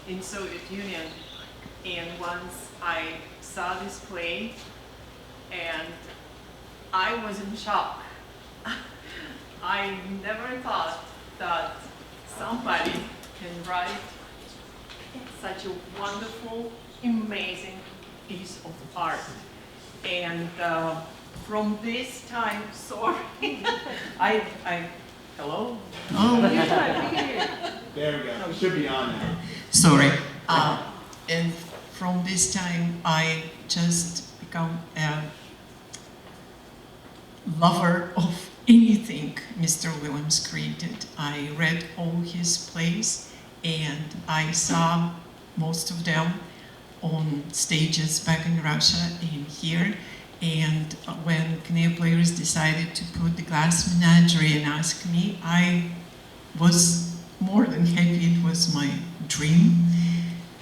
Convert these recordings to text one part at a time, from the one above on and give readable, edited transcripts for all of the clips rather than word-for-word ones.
in Soviet Union, and once I saw this play, and I was in shock. I never thought that somebody can write such a wonderful, amazing piece of art. And from this time, sorry, hello? Oh, There we go. Should be on now. sorry. And from this time, I just become a lover of anything Mr. Williams created. I read all his plays, and I saw most of them on stages back in Russia and here. And when Conejo Players decided to put the Glass Menagerie and asked me, I was more than happy. It was my dream.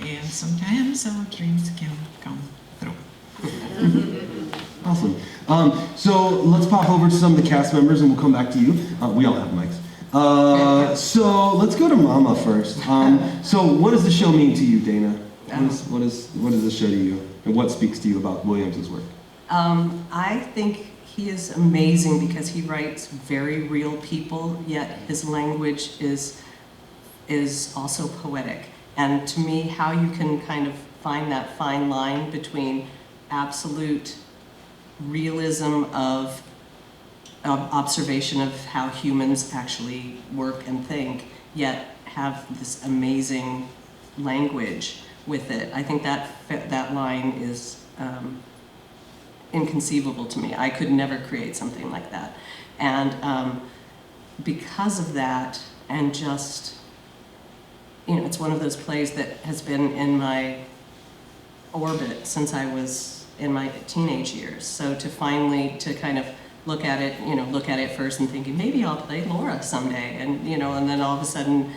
And sometimes our dreams can come through. Awesome. So let's pop over to some of the cast members and we'll come back to you. We all have mics. So let's go to Mama first. So what does the show mean to you, Dana? What does the show to you? And what speaks to you about Williams' work? I think he is amazing because he writes very real people, yet his language is also poetic. And to me, how you can kind of find that fine line between absolute realism of observation of how humans actually work and think, yet have this amazing language with it. I think that line is inconceivable to me. I could never create something like that. And because of that, and just, you know, it's one of those plays that has been in my orbit since I was in my teenage years. So to finally, to kind of look at it first and thinking, maybe I'll play Laura someday, and, you know, and then all of a sudden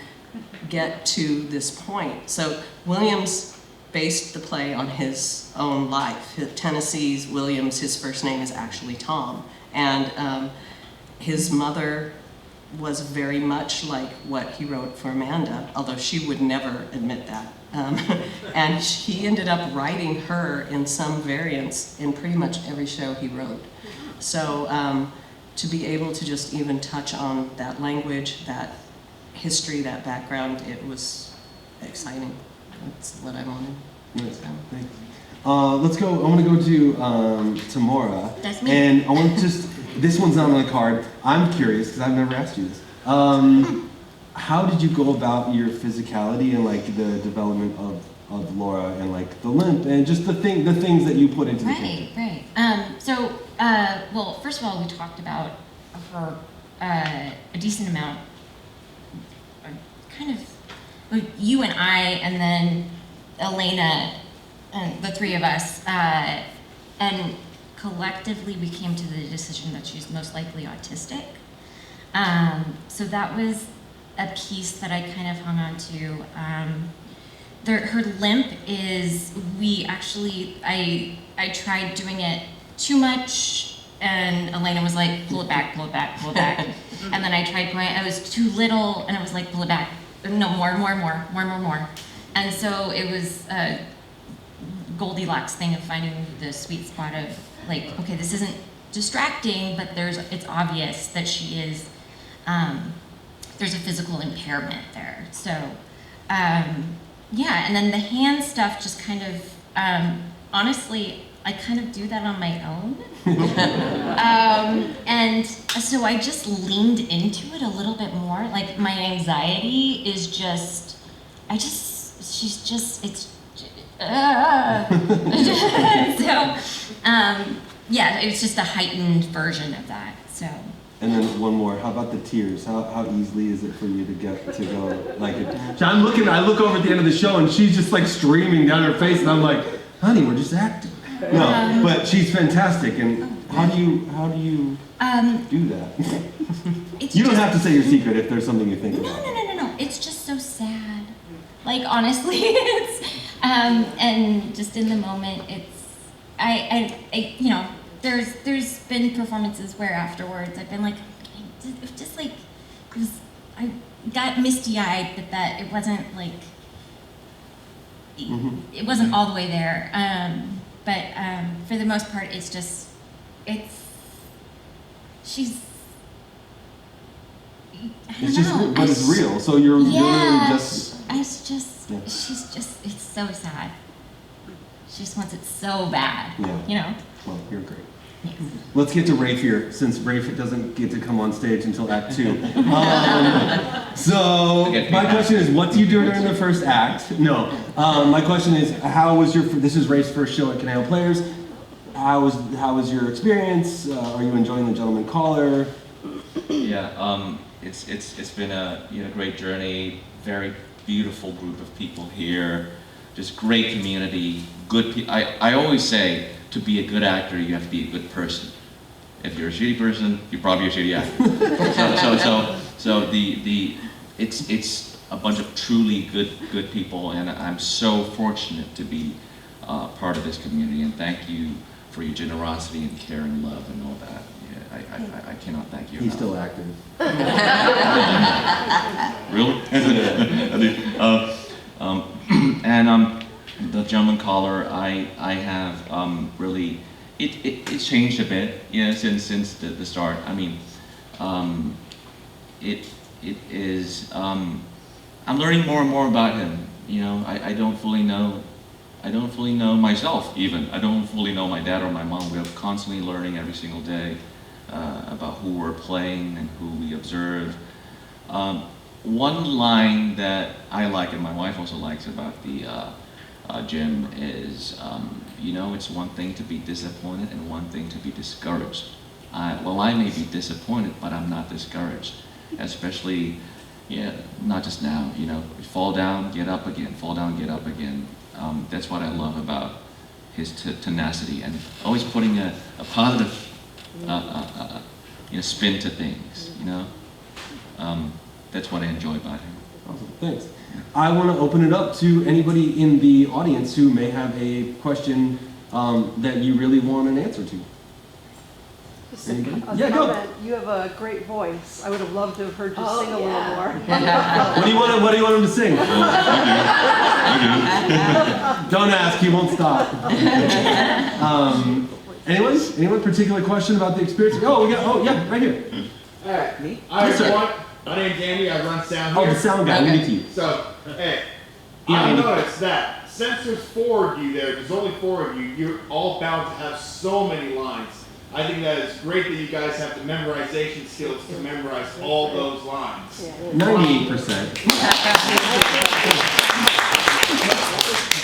get to this point. So Williams based the play on his own life. Tennessee's Williams, his first name is actually Tom. And his mother was very much like what he wrote for Amanda, although she would never admit that. And he ended up writing her in some variants in pretty much every show he wrote. So to be able to just even touch on that language, that history, that background, it was exciting. That's what I wanted. Nice. Thanks. Let's go. I want to go to Timorah. That's me. And I want to just, this one's not on the card. I'm curious because I've never asked you this. How did you go about your physicality and like the development of Laura and like the limp and just the things that you put into the character? Right. Well, first of all, we talked about her a decent amount, kind of, like you and I, and then Elena, and the three of us, and collectively we came to the decision that she's most likely autistic. So that was a piece that I kind of hung on to. Her limp is, I tried doing it too much, and Elena was like, pull it back, pull it back, pull it back. And then I tried going, I was too little, and I was like, pull it back. No, more. And so it was a Goldilocks thing of finding the sweet spot of like, okay, this isn't distracting, but it's obvious that she is, there's a physical impairment there. So, yeah, and then the hand stuff just kind of, honestly, I kind of do that on my own. And so I just leaned into it a little bit more. Like my anxiety is just, yeah, it's just a heightened version of that, so. And then one more. How about the tears? How easily is it for you to get to go like it? I look over at the end of the show and she's just like streaming down her face and I'm like, honey, we're just acting. No, but she's fantastic. And how do you do that? You don't have to say your secret if there's something you think about. No. It's just so sad. Like honestly, it's and just in the moment, it's I you know, there's been performances where afterwards I've been like, just like, I got misty-eyed, but that it wasn't like, it wasn't all the way there. But for the most part, she's. It's just, but it's real. So you're literally just. She's just. It's so sad. She just wants it so bad. Yeah. You know. Well, you're great. Yes. Let's get to Rayve here, since Rayve doesn't get to come on stage until Act 2. So my question is, what do you do during the first act? No. My question is, how was this is Rayve's first show at Conejo Players. How was your experience? Are you enjoying the Gentleman Caller? Yeah, it's been a great journey. Very beautiful group of people here. Just great community. Good. I always say, to be a good actor, you have to be a good person. If you're a shitty person, you're probably a shitty actor. So it's a bunch of truly good people, and I'm so fortunate to be part of this community. And thank you for your generosity and care and love and all that. Yeah, I cannot thank you enough. He's still active. Really? And the Gentleman Caller, I have really, it's changed a bit, since the start. I mean, it is, I'm learning more and more about him. I don't fully know myself even. I don't fully know my dad or my mom. We're constantly learning every single day about who we're playing and who we observe. One line that I like and my wife also likes about the Jim is, it's one thing to be disappointed and one thing to be discouraged. I may be disappointed, but I'm not discouraged. Especially, not just now, fall down, get up again, fall down, get up again. That's what I love about his tenacity and always putting a positive spin to things, That's what I enjoy about him. Awesome, thanks. I want to open it up to anybody in the audience who may have a question that you really want an answer to. Yeah, go. You have a great voice. I would have loved to have heard you sing a little more. What do you want him to sing? Don't ask, he won't stop. Anyone particular question about the experience? Yeah, right here. All right, me? All right, everyone. My name's Andy. I run sound here. Oh, the sound guy. We get to you. So, hey, I noticed that since there's 4 of you there's only 4 of you, you're all bound to have so many lines. I think that it's great that you guys have the memorization skills to memorize all those lines. 98%.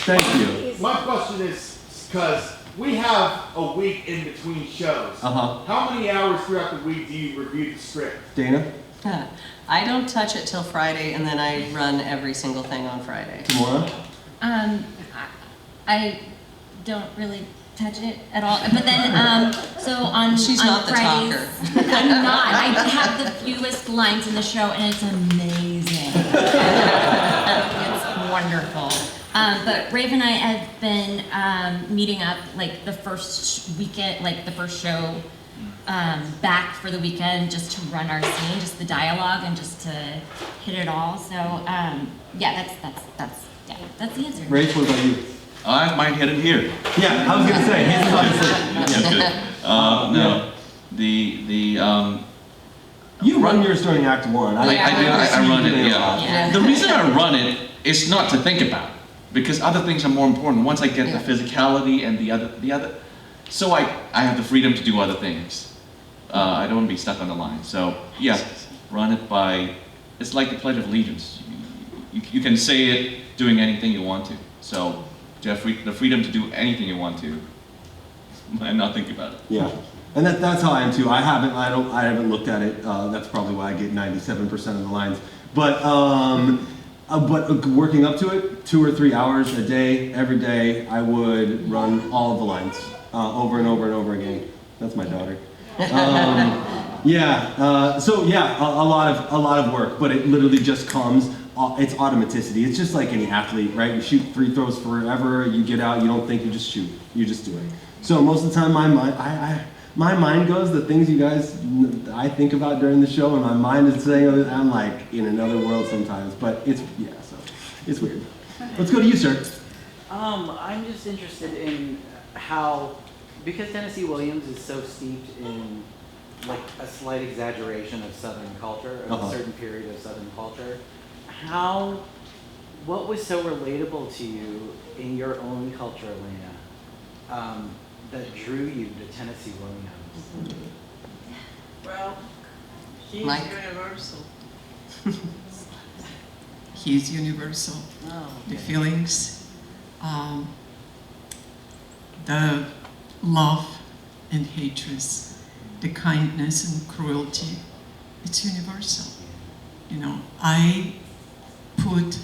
Thank you. My question is, because we have a week in between shows. How many hours throughout the week do you review the script? Dana? I don't touch it till Friday, and then I run every single thing on Friday. Timorah? I don't really touch it at all. But then, so on She's on not the Fridays, talker. I'm not. I have the fewest lines in the show, and it's amazing. It's wonderful. But Rayve and I have been meeting up like the first weekend, like the first show back for the weekend, just to run our scene, just the dialogue, and just to hit it all. So yeah, that's the answer. Rayve, what about you? I have mine hidden here. Yeah, I was gonna say his is obviously. No, You run yours during Act 1. I run it. Yeah. The reason I run it is not to think about it, because other things are more important. Once I get the physicality and the other, so I have the freedom to do other things. I don't want to be stuck on the line. So yeah, run it by. It's like the Pledge of Allegiance. You can say it doing anything you want to. So you have the freedom to do anything you want to, and not think about it. Yeah, and that's how I am too. I haven't looked at it. That's probably why I get 97% of the lines. But working up to it, 2 or 3 hours a day, every day, I would run all of the lines over and over and over again. That's my daughter. So a lot of work, but it literally just comes. It's automaticity. It's just like any athlete, right? You shoot free throws forever. You get out. You don't think. You just shoot. You just do it. So most of the time, my mind goes the things you guys I think about during the show, and my mind is saying I'm like in another world sometimes. But so it's weird. Let's go to you, sir. I'm just interested in how, because Tennessee Williams is so steeped in like a slight exaggeration of Southern culture, of a certain period of Southern culture, what was so relatable to you in your own culture, Elena, that drew you to Tennessee Williams? Well, he's Mike? universal. He's universal. Oh, The feelings, the love and hatred, the kindness and cruelty, it's universal. You know, I put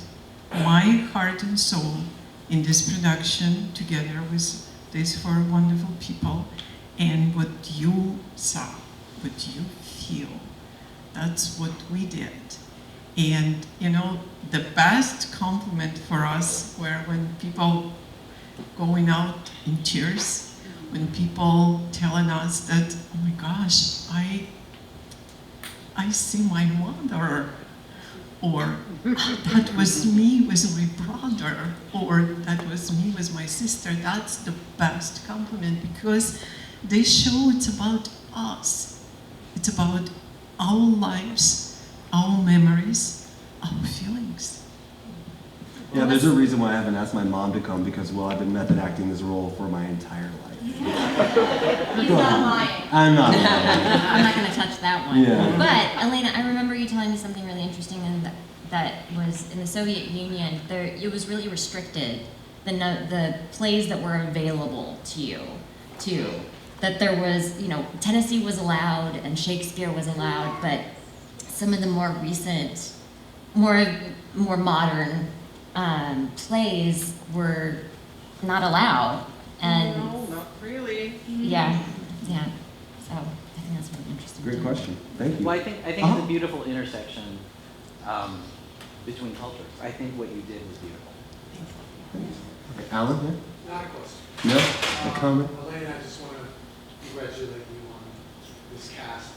my heart and soul in this production together with these four wonderful people, and what you saw, what you feel, that's what we did. And you know, the best compliment for us were when people going out in tears, when people telling us that, oh my gosh, I see my mother, or that was me with my brother, or that was me with my sister. That's the best compliment, because they show it's about us. It's about our lives, our memories, our feelings. Yeah, there's a reason why I haven't asked my mom to come, because, well, I've been method acting this role for my entire life. He's not lying. I'm not lying. I'm not going to touch that one. Yeah. But Elena, I remember you telling me something really interesting, and that was in the Soviet Union. It was really restricted. The plays that were available to you, too. That there was, you know, Tennessee was allowed and Shakespeare was allowed, but some of the more recent, more modern plays were not allowed. And No, not really. yeah. So I think that's really interesting. Great question. Thank you. Well, I think it's a beautiful intersection between cultures. I think what you did was beautiful. Okay, Alan, Not a question. yeah? No? A comment? Elena, I just want to congratulate you on this cast.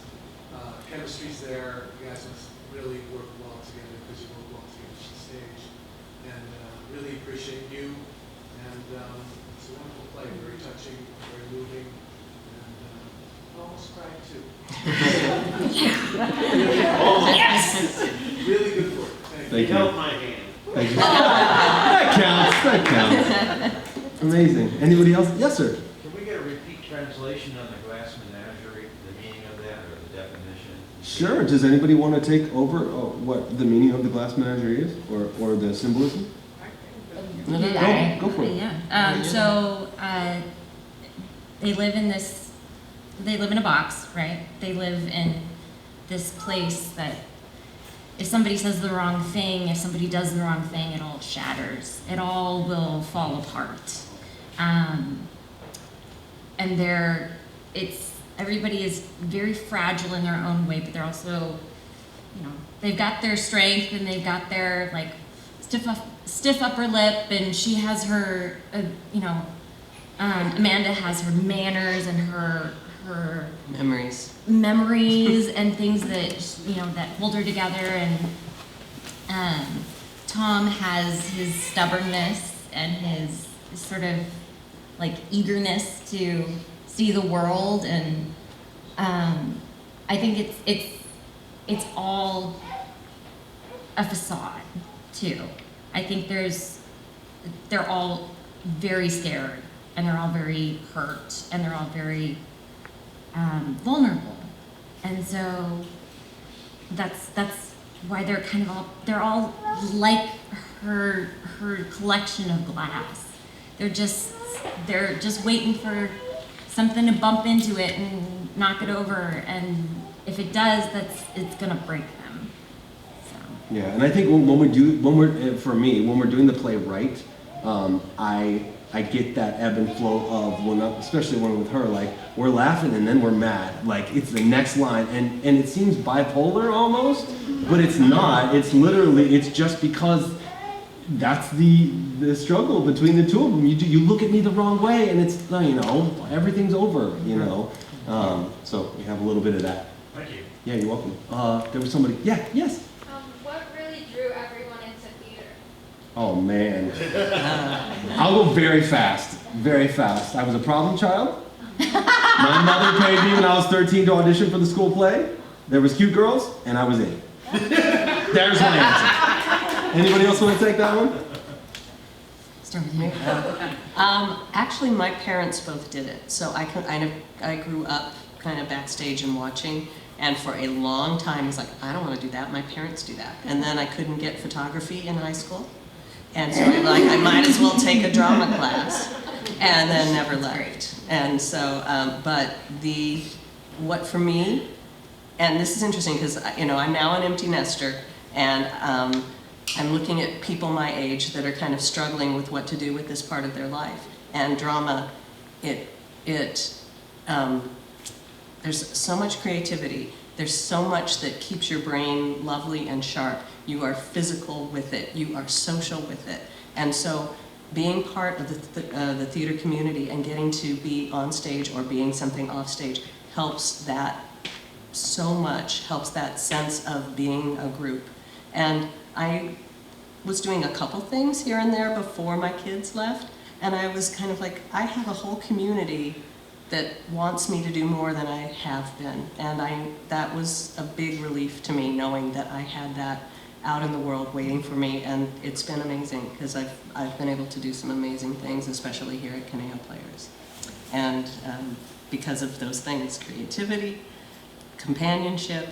Chemistry's there. You guys must really work well together because you work well together on stage. And really appreciate you. And it's a wonderful play, very touching, very moving. And I almost cried too. Really good work. Thank you. Held my hand. Thank you. That counts. Amazing. Anybody else? Yes, sir. Can we get a repeat translation on the Glass Menagerie, the meaning of that, or the definition? Sure. Does anybody want to take over what the meaning of the Glass Menagerie is, or the symbolism? Go for it. Yeah. So they live in this. They live in a box, right? They live in this place that if somebody says the wrong thing, if somebody does the wrong thing, it all shatters. It all will fall apart. And everybody is very fragile in their own way, but they're also, you know, they've got their strength and they've got their like stiff upper lip, and she has her, Amanda has her manners and her memories and things that, you know, that hold her together, and Tom has his stubbornness and his sort of like eagerness to see the world, and I think it's all a facade too. I think they're all very scared, and they're all very hurt, and they're all very vulnerable, and so that's why they're all like her collection of glass. They're just waiting for something to bump into it and knock it over, and if it does, it's gonna break them. So. Yeah, and I think when we're doing the play right, I get that ebb and flow of especially when with her, like we're laughing and then we're mad, like it's the next line, and it seems bipolar almost, but it's not. It's literally, it's just because that's the struggle between the two of them. You look at me the wrong way, and it's, you know, everything's over, you know. So we have a little bit of that. Thank you. Yeah, you're welcome. There was somebody. Yeah, yes. What really drew everyone into theater? Oh man. I'll go very fast. Very fast. I was a problem child. My mother paid me when I was 13 to audition for the school play. There was cute girls, and I was in. There's my answer. Anybody else want to take that one? Start with me. Actually, my parents both did it, so I grew up kind of backstage and watching, and for a long time I was like, I don't want to do that. My parents do that, and then I couldn't get photography in high school, and so I might as well take a drama class, and then never left. And so, but what for me, and this is interesting because I'm now an empty nester, and I'm looking at people my age that are kind of struggling with what to do with this part of their life. And drama, there's so much creativity. There's so much that keeps your brain lovely and sharp. You are physical with it. You are social with it. And so being part of the theater community and getting to be on stage or being something off stage helps that so much, helps that sense of being a group. And I was doing a couple things here and there before my kids left, and I was kind of like, I have a whole community that wants me to do more than I have been. And that was a big relief to me, knowing that I had that out in the world waiting for me, and it's been amazing because I've been able to do some amazing things, especially here at Conejo Players. And because of those things, creativity, companionship,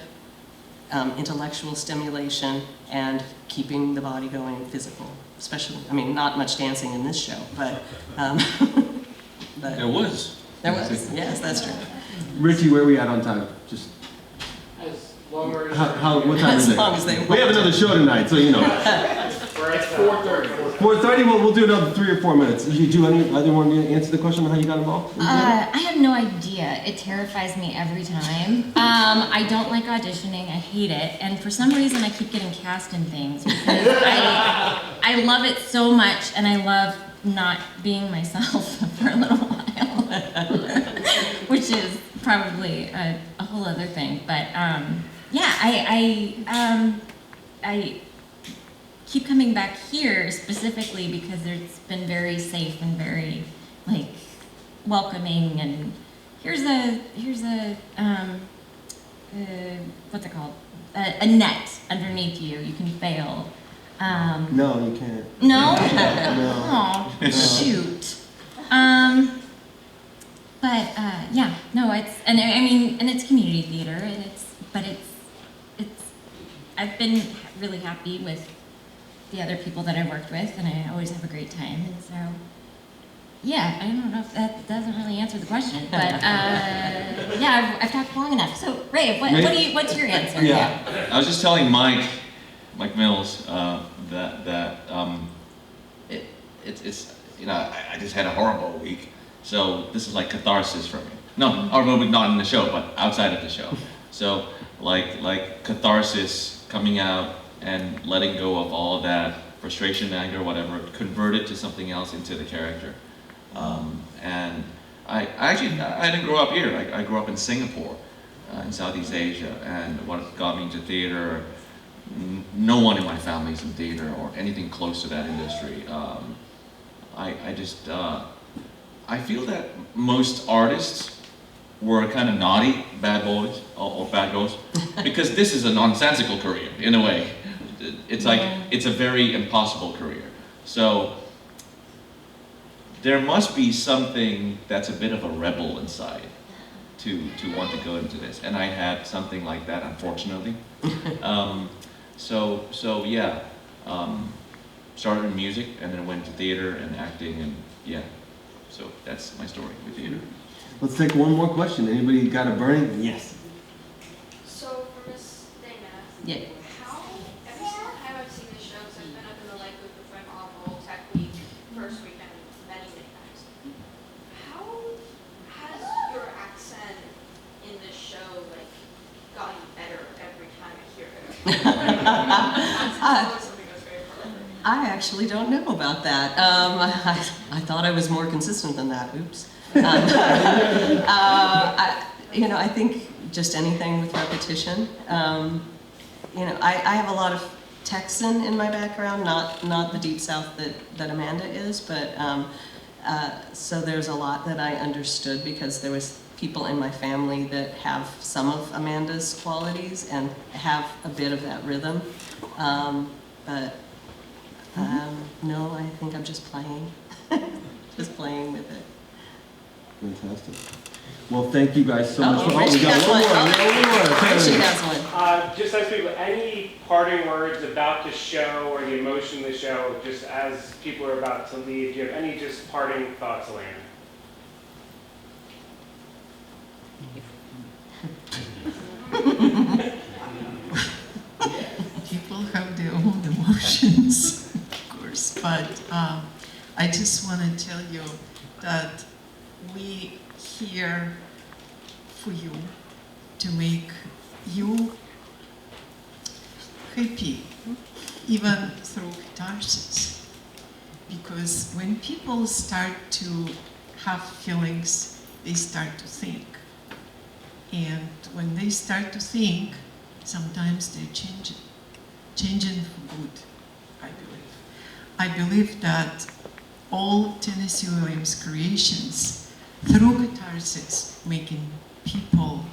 intellectual stimulation, and keeping the body going, physical. Especially, not much dancing in this show, but There was. There was, yes, that's true. Richie, where are we at on time? Just As long as. what time is it? As long as they We have another show tonight, so you know. It's 4:30. 4:30. We'll do another 3 or 4 minutes. Do you either want to answer the question on how you got involved? I have no idea. It terrifies me every time. I don't like auditioning. I hate it. And for some reason, I keep getting cast in things because I love it so much, and I love not being myself for a little while, which is probably a whole other thing. But yeah, I keep coming back here specifically because it's been very safe and very welcoming, and here's a what's it called, a net underneath you. You can fail. No, you can't. No? No. Oh, shoot. But yeah, no, it's community theater, and I've been really happy with the other people that I've worked with, and I always have a great time, and so, yeah, I don't know if that doesn't really answer the question, but yeah, I've talked long enough. So, Rayve, what's your answer? Yeah, I was just telling Mike Mills, that it's I just had a horrible week, so this is like catharsis for me. No, or maybe not in the show, but outside of the show. So like catharsis, coming out and letting go of all of that frustration, anger, whatever, convert it to something else into the character. And I didn't grow up here. I grew up in Singapore, in Southeast Asia, and what got me into theater, no one in my family is in theater or anything close to that industry. I feel that most artists were kind of naughty bad boys or bad girls because this is a nonsensical career in a way. It's like, it's a very impossible career. So there must be something that's a bit of a rebel inside to want to go into this. And I had something like that, unfortunately. So yeah, started in music and then went to theater and acting, and yeah. So that's my story with theater. Let's take one more question. Anybody got a burning? Yes. So for Miss Dana, Yeah. how, every single time I've seen the shows, I've been up in the Lake with the Friend Awful Tech Week, first weekend, many times. How has your accent in this show, gotten better every time I hear it? That's something that's very hard. I actually don't know about that. I thought I was more consistent than that. Oops. I think just anything with repetition. I have a lot of Texan in my background, not the Deep South that Amanda is, but so there's a lot that I understood because there was people in my family that have some of Amanda's qualities and have a bit of that rhythm. But no, I think I'm just playing, just playing with it. Fantastic. Well, thank you guys so much. Richie has one. Richie has one. Just as people, any parting words about the show or the emotion of the show, just as people are about to leave, do you have any just parting thoughts, Elena? People have their own emotions, of course, but I just want to tell you that we here for you to make you happy, even through catharsis. Because when people start to have feelings, they start to think. And when they start to think, sometimes they change it. Changing for good, I believe. I believe that all Tennessee Williams creations, through catharsis, making people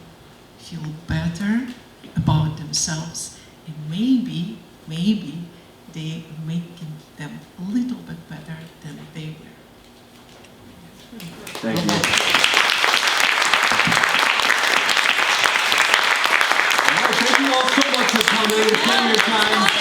feel better about themselves, and maybe they are making them a little bit better than they were. Thank you.